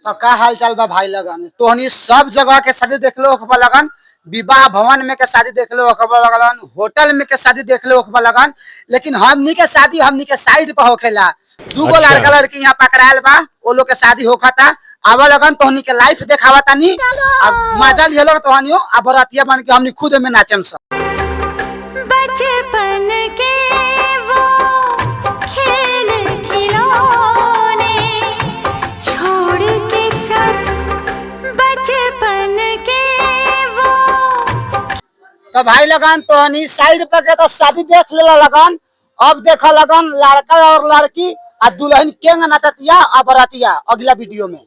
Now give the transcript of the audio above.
तो का हाल चाल बा भाई लगन तोहनी सब जगह के शादी देख लो ओखबा लगन। विवाह भवन में के शादी देख लो ओखबा लगन, होटल में के शादी देख लो ओखबा लगन। लेकिन हमनी के शादी हमनी के साइड पर होखेला। दूगो अच्छा। लड़का लड़की यहाँ पकड़ायल बा, वो लोग के शादी होखता। आवा लगन तोहनी के लाइफ देखावा तानी। अब मजा लियो लोग तोहनियो अब बरातिया बन के हमनी खुद में नाचम सब। बचपन के वो खेल खिलौने छोड़ के सब बचपन के वो। तो भाई लगन तोहनी साइड पे के तो शादी देख लेला लगन। अब देखा लगन लड़का और लड़की आ दुल्हन केंग नाचतिया आ बरातिया अगला वीडियो में।